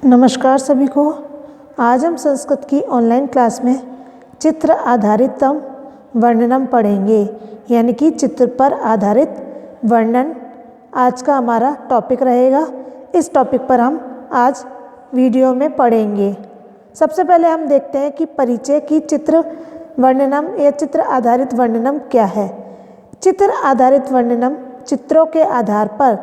नमस्कार सभी को। आज हम संस्कृत की ऑनलाइन क्लास में चित्र आधारितम वर्णनम पढ़ेंगे, यानी कि चित्र पर आधारित वर्णन आज का हमारा टॉपिक रहेगा। इस टॉपिक पर हम आज वीडियो में पढ़ेंगे। सबसे पहले हम देखते हैं कि परिचय की चित्र वर्णनम या चित्र आधारित वर्णनम क्या है। चित्र आधारित वर्णनम चित्रों के आधार पर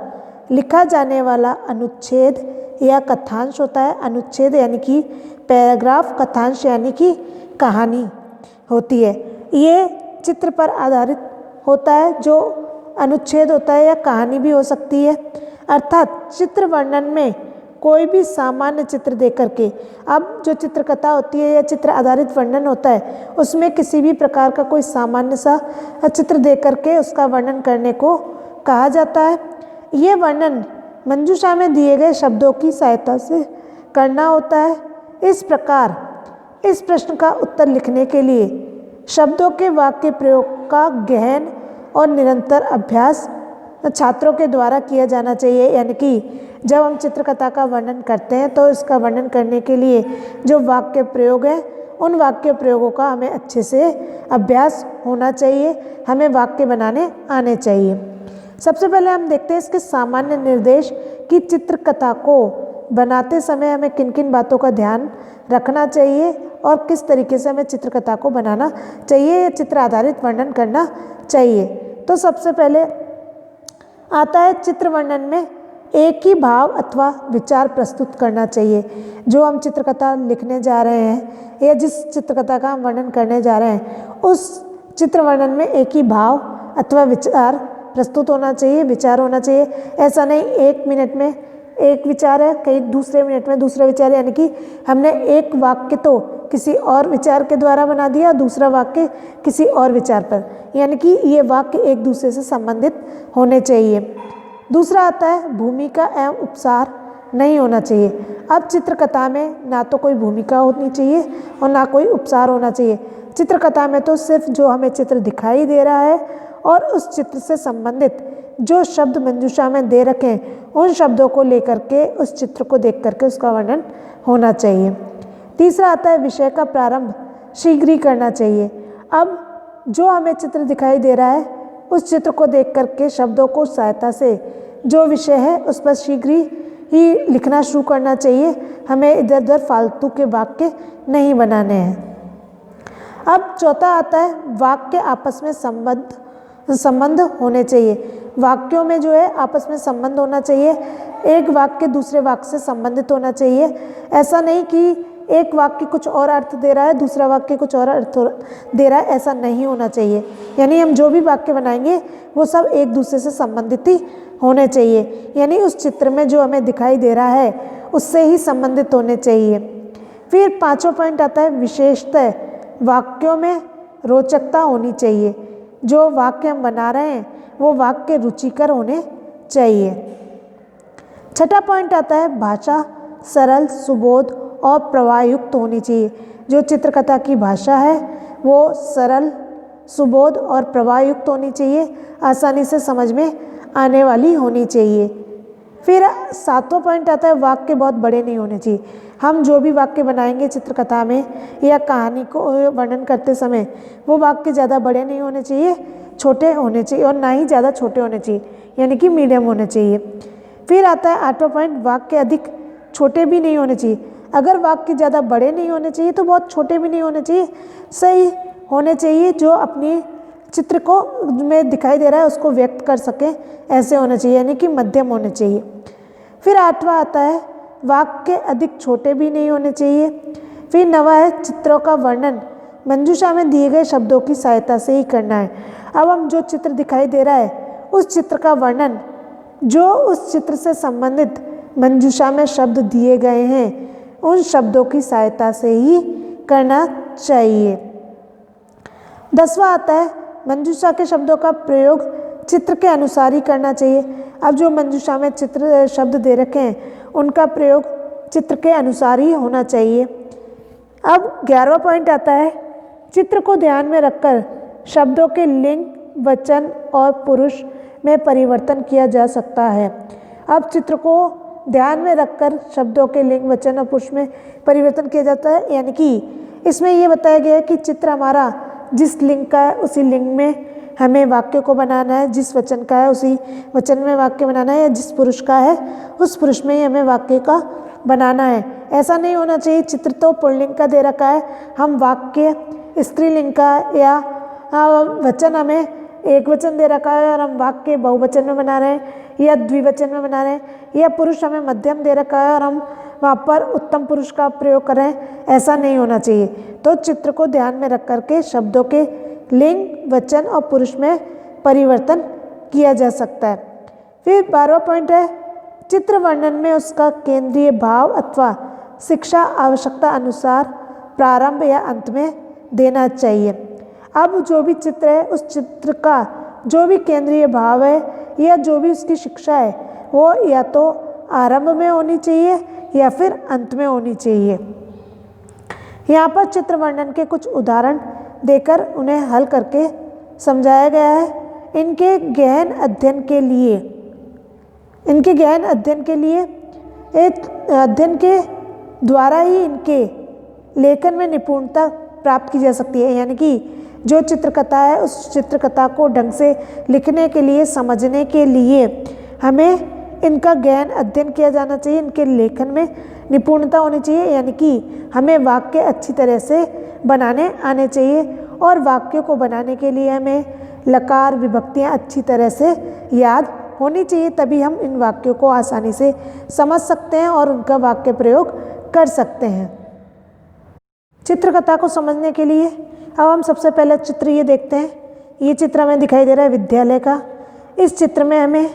लिखा जाने वाला अनुच्छेद या कथांश होता है। अनुच्छेद यानी कि पैराग्राफ, कथांश यानी कि कहानी होती है। ये चित्र पर आधारित होता है। जो अनुच्छेद होता है या कहानी भी हो सकती है। अर्थात चित्र वर्णन में कोई भी सामान्य चित्र देकर के, अब जो चित्रकथा होती है या चित्र आधारित वर्णन होता है, उसमें किसी भी प्रकार का कोई सामान्य सा चित्र देकर के उसका वर्णन करने को कहा जाता है। ये वर्णन मंजूषा में दिए गए शब्दों की सहायता से करना होता है। इस प्रकार इस प्रश्न का उत्तर लिखने के लिए शब्दों के वाक्य प्रयोग का गहन और निरंतर अभ्यास छात्रों के द्वारा किया जाना चाहिए। यानी कि जब हम चित्रकथा का वर्णन करते हैं तो इसका वर्णन करने के लिए जो वाक्य प्रयोग है, उन वाक्य प्रयोगों का हमें अच्छे से अभ्यास होना चाहिए। हमें वाक्य बनाने आने चाहिए। सबसे पहले हम देखते हैं इसके सामान्य निर्देश कि चित्रकथा को बनाते समय हमें किन किन बातों का ध्यान रखना चाहिए और किस तरीके से हमें चित्रकथा को बनाना चाहिए या चित्र आधारित वर्णन करना चाहिए। तो सबसे पहले आता है चित्र वर्णन में एक ही भाव अथवा विचार प्रस्तुत करना चाहिए। जो हम चित्रकथा लिखने जा रहे हैं या जिस चित्रकथा का हम वर्णन करने जा रहे हैं, उस चित्र वर्णन में एक ही भाव अथवा विचार प्रस्तुत होना चाहिए, विचार होना चाहिए। ऐसा नहीं एक मिनट में एक विचार है, कई दूसरे मिनट में दूसरा विचार है। यानी कि हमने एक वाक्य तो किसी और विचार के द्वारा बना दिया, दूसरा वाक्य किसी और विचार पर, यानी कि ये वाक्य एक दूसरे से संबंधित होने चाहिए। दूसरा आता है भूमिका एवं उपसार नहीं होना चाहिए। अब चित्रकथा में ना तो कोई भूमिका होनी चाहिए और ना कोई उपसार होना चाहिए। चित्रकथा में तो सिर्फ जो हमें चित्र दिखाई दे रहा है और उस चित्र से संबंधित जो शब्द मंजूषा में दे रखे हैं, उन शब्दों को लेकर के उस चित्र को देख करके उसका वर्णन होना चाहिए। तीसरा आता है विषय का प्रारंभ शीघ्र ही करना चाहिए। अब जो हमें चित्र दिखाई दे रहा है, उस चित्र को देख करके शब्दों को सहायता से जो विषय है उस पर शीघ्र ही लिखना शुरू करना चाहिए। हमें इधर उधर फालतू के वाक्य नहीं बनाने हैं। अब चौथा आता है वाक्य आपस में संबंध होने चाहिए। वाक्यों में जो है आपस में संबंध होना चाहिए। एक वाक्य दूसरे वाक्य से संबंधित होना चाहिए। ऐसा नहीं कि एक वाक्य कुछ और अर्थ दे रहा है, दूसरा वाक्य कुछ और अर्थ दे रहा है, ऐसा नहीं होना चाहिए। यानी हम जो भी वाक्य बनाएंगे वो सब एक दूसरे से संबंधित ही होने चाहिए। यानी उस चित्र में जो हमें दिखाई दे रहा है उससे ही संबंधित होने चाहिए। फिर पांचवा पॉइंट आता है विशेषतः वाक्यों में रोचकता होनी चाहिए। जो वाक्य हम बना रहे हैं वो वाक्य रुचिकर होने चाहिए। छठा पॉइंट आता है भाषा सरल, सुबोध और प्रवाहयुक्त होनी चाहिए। जो चित्रकथा की भाषा है वो सरल, सुबोध और प्रवाहयुक्त होनी चाहिए, आसानी से समझ में आने वाली होनी चाहिए। फिर सातवां पॉइंट आता है वाक्य बहुत बड़े नहीं होने चाहिए। हम जो भी वाक्य बनाएंगे चित्रकथा में या कहानी को वर्णन करते समय, वो वाक्य ज़्यादा बड़े नहीं होने चाहिए, छोटे होने चाहिए और ना ही ज़्यादा छोटे होने चाहिए, यानी कि मीडियम होने चाहिए। फिर आता है आठवां पॉइंट वाक्य अधिक छोटे भी नहीं होने चाहिए। अगर वाक्य ज़्यादा बड़े नहीं होने चाहिए तो बहुत छोटे भी नहीं होने चाहिए, सही होने चाहिए। जो अपनी चित्र को में दिखाई दे रहा है उसको व्यक्त कर सकें, ऐसे होने चाहिए, यानी कि मध्यम होने चाहिए। फिर आठवां आता है वाक्य अधिक छोटे भी नहीं होने चाहिए। फिर नवा है चित्रों का वर्णन मंजूषा में दिए गए शब्दों की सहायता से ही करना है। अब हम जो चित्र दिखाई दे रहा है उस चित्र का वर्णन जो उस चित्र से संबंधित मंजूषा में शब्द दिए गए हैं, उन शब्दों की सहायता से ही करना चाहिए। 10वां आता है मंजूषा के शब्दों का प्रयोग चित्र के अनुसार ही करना चाहिए। अब जो मंजूषा में चित्र शब्द दे रखे हैं उनका प्रयोग चित्र के अनुसार ही होना चाहिए। अब 11वां पॉइंट आता है चित्र को ध्यान में रखकर शब्दों के लिंग, वचन और पुरुष में परिवर्तन किया जा सकता है। अब चित्र को ध्यान में रखकर शब्दों के लिंग, वचन और पुरुष में परिवर्तन किया जाता है। यानी कि इसमें ये बताया गया है कि चित्र हमारा जिस लिंग का है उसी लिंग में हमें वाक्य को बनाना है, जिस वचन का है उसी वचन में वाक्य बनाना है, या जिस पुरुष का है उस पुरुष में ही हमें वाक्य का बनाना है। ऐसा नहीं होना चाहिए चित्र तो पुल्लिंग का दे रखा है, हम वाक्य स्त्रीलिंग का, या वचन हमें एक वचन दे रखा है और हम वाक्य बहुवचन में बना रहे हैं या द्विवचन में बना रहे हैं, या पुरुष हमें मध्यम दे रखा है और हम वहाँ पर उत्तम पुरुष का प्रयोग कर रहे हैं। ऐसा नहीं होना चाहिए। तो चित्र को ध्यान में रख करके शब्दों के लिंग, वचन और पुरुष में परिवर्तन किया जा सकता है। फिर 12वां पॉइंट है, चित्र वर्णन में उसका केंद्रीय भाव अथवा शिक्षा आवश्यकता अनुसार प्रारंभ या अंत में देना चाहिए। अब जो भी चित्र है उस चित्र का जो भी केंद्रीय भाव है या जो भी उसकी शिक्षा है वो या तो आरंभ में होनी चाहिए या फिर अंत में होनी चाहिए। यहाँ पर चित्र वर्णन के कुछ उदाहरण देकर उन्हें हल करके समझाया गया है। इनके गहन अध्ययन के लिए एक अध्ययन के द्वारा ही इनके लेखन में निपुणता प्राप्त की जा सकती है। यानी कि जो चित्रकथा है उस चित्रकथा को ढंग से लिखने के लिए, समझने के लिए हमें इनका गहन अध्ययन किया जाना चाहिए, इनके लेखन में निपुणता होनी चाहिए। यानी कि हमें वाक्य अच्छी तरह से बनाने आने चाहिए और वाक्यों को बनाने के लिए हमें लकार, विभक्तियाँ अच्छी तरह से याद होनी चाहिए, तभी हम इन वाक्यों को आसानी से समझ सकते हैं और उनका वाक्य प्रयोग कर सकते हैं। चित्रकथा को समझने के लिए अब हम सबसे पहले चित्र ये देखते हैं। ये चित्र हमें दिखाई दे रहा है विद्यालय का। इस चित्र में हमें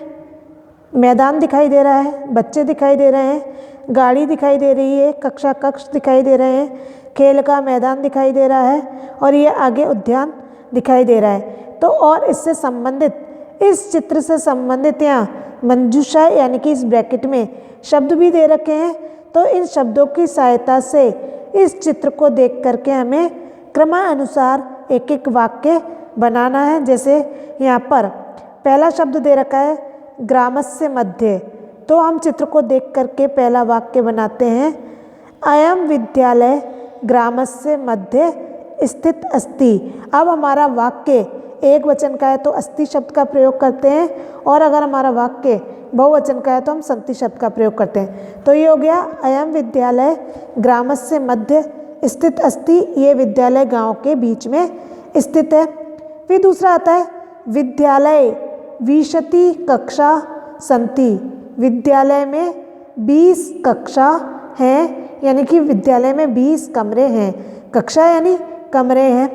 मैदान दिखाई दे रहा है, बच्चे दिखाई दे रहे हैं, गाड़ी दिखाई दे रही है, कक्षा कक्ष दिखाई दे रहे हैं, खेल का मैदान दिखाई दे रहा है और ये आगे उद्यान दिखाई दे रहा है। तो और इससे संबंधित, इस चित्र से संबंधित यहाँ मंजूषा यानी कि इस ब्रैकेट में शब्द भी दे रखे हैं। तो इन शब्दों की सहायता से इस चित्र को देख करके हमें क्रमानुसार एक एक वाक्य बनाना है। जैसे यहाँ पर पहला शब्द दे रखा है ग्रामस्य मध्ये, तो हम चित्र को देख करके पहला वाक्य बनाते हैं, अयम विद्यालय ग्रामस्य मध्ये स्थित अस्ति। अब हमारा वाक्य एक वचन का है तो अस्ति शब्द का प्रयोग करते हैं, और अगर हमारा वाक्य बहुवचन का है तो हम संति शब्द का प्रयोग करते हैं। तो ये हो गया अयम विद्यालय ग्रामस्य मध्य स्थित अस्ति, ये विद्यालय गांव के बीच में स्थित है। फिर दूसरा आता है विद्यालय विशति कक्षा संति, विद्यालय में 20 कक्षा हैं, यानी कि विद्यालय में 20 कमरे हैं, कक्षा यानी कमरे हैं।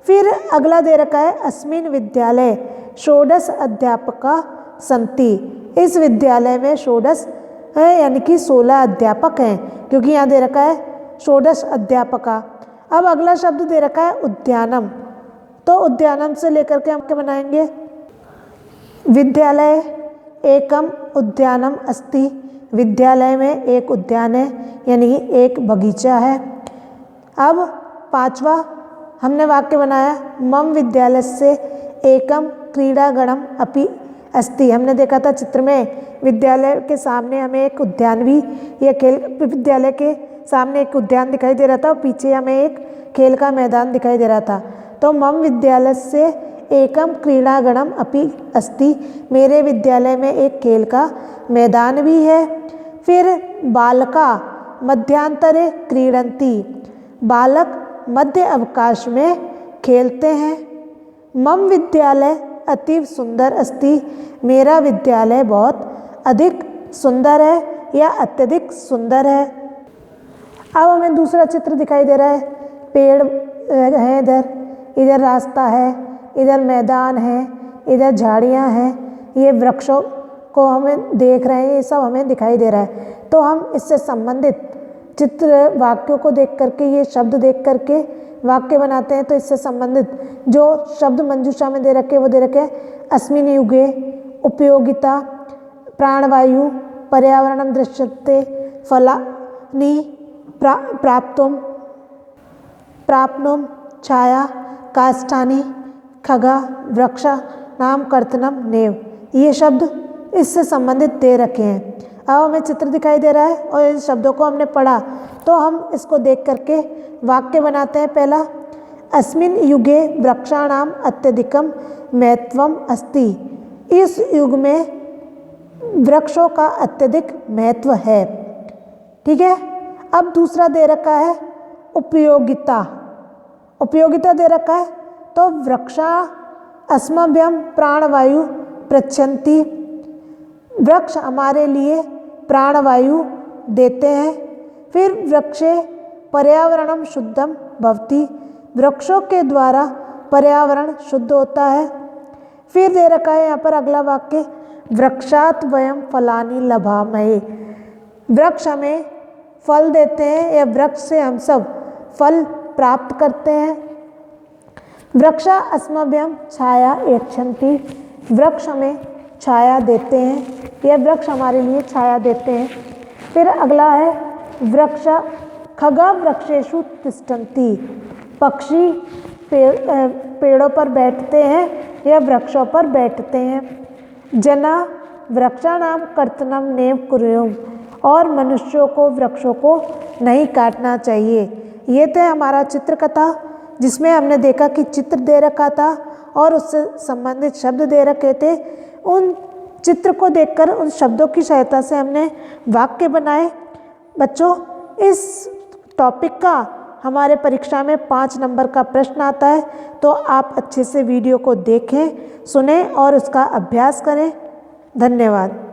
फिर अगला दे रखा है अस्मिन् विद्यालय षोडश अध्यापका संति, इस विद्यालय में षोडश है यानी कि 16 अध्यापक हैं, क्योंकि यहाँ दे रखा है षोडश अध्यापका। अब अगला शब्द दे रखा है उद्यानम, तो उद्यानम से लेकर के हम क्या बनाएंगे, विद्यालय एकम उद्यानम अस्ति, विद्यालय में एक उद्यान है यानी एक बगीचा है। अब पांचवा हमने वाक्य बनाया मम विद्यालय से एकम क्रीड़ागणम अपि अस्ति, हमने देखा था चित्र में विद्यालय के सामने हमें एक उद्यान भी, या खेल, विद्यालय के सामने एक उद्यान दिखाई दे रहा था और पीछे हमें एक खेल का मैदान दिखाई दे रहा था। तो मम विद्यालय से एकम क्रीड़ागणम अपि अस्ति, मेरे विद्यालय में एक खेल का मैदान भी है। फिर बालका मध्यांतरे क्रीडन्ति, बालक मध्य अवकाश में खेलते हैं। मम विद्यालय अति सुंदर अस्ति, मेरा विद्यालय बहुत अधिक सुंदर है या अत्यधिक सुंदर है। अब हमें दूसरा चित्र दिखाई दे रहा है, पेड़ है इधर रास्ता है, इधर मैदान है, इधर झाड़ियाँ हैं, ये वृक्षों को हमें देख रहे हैं, ये सब हमें दिखाई दे रहा है। तो हम इससे संबंधित चित्र वाक्यों को देख करके, ये शब्द देख करके वाक्य बनाते हैं। तो इससे संबंधित जो शब्द मंजूषा में दे रखे वो दे रखे हैं अस्मिन् युगे उपयोगिता प्राणवायु पर्यावरणं दृश्यते फलानि प्राप्नुं छाया काष्ठानि खगा वृक्षा नाम कर्तनम नेव, ये शब्द इससे संबंधित दे रखे हैं। अब हमें चित्र दिखाई दे रहा है और इन शब्दों को हमने पढ़ा, तो हम इसको देख करके वाक्य बनाते हैं। पहला, अस्मिन् युगे वृक्षाणाम अत्यधिकम महत्वम अस्ति। इस युग में वृक्षों का अत्यधिक महत्व है। ठीक है। अब दूसरा दे रखा है उपयोगिता। उपयोगिता दे रखा है तो वृक्षा अस्मभ्यम प्राणवायु पृच्छन्ति। वृक्ष हमारे लिए प्राणवायु देते हैं। फिर वृक्षे पर्यावरणम शुद्धम भवति। वृक्षों के द्वारा पर्यावरण शुद्ध होता है। फिर दे रखा है यहाँ पर अगला वाक्य, वृक्षात वयम फलानि लभामहे। वृक्ष हमें फल देते हैं या वृक्ष से हम सब फल प्राप्त करते हैं। वृक्षा अस्मभ्यम छाया यच्छन्ति। वृक्ष हमें छाया देते हैं या वृक्ष हमारे लिए छाया देते हैं। फिर अगला है वृक्ष खगा वृक्षेषु तिष्ठन्ति। पक्षी पेड़ों पर बैठते हैं या वृक्षों पर बैठते हैं। जना वृक्षाणाम कर्तनम नैव कुर्युः। और मनुष्यों को वृक्षों को नहीं काटना चाहिए। ये थे हमारा चित्रकथा, जिसमें हमने देखा कि चित्र दे रखा था और उससे संबंधित शब्द दे रखे थे। उन चित्र को देखकर उन शब्दों की सहायता से हमने वाक्य बनाए। बच्चों, इस टॉपिक का हमारे परीक्षा में 5 नंबर का प्रश्न आता है, तो आप अच्छे से वीडियो को देखें, सुनें और उसका अभ्यास करें। धन्यवाद।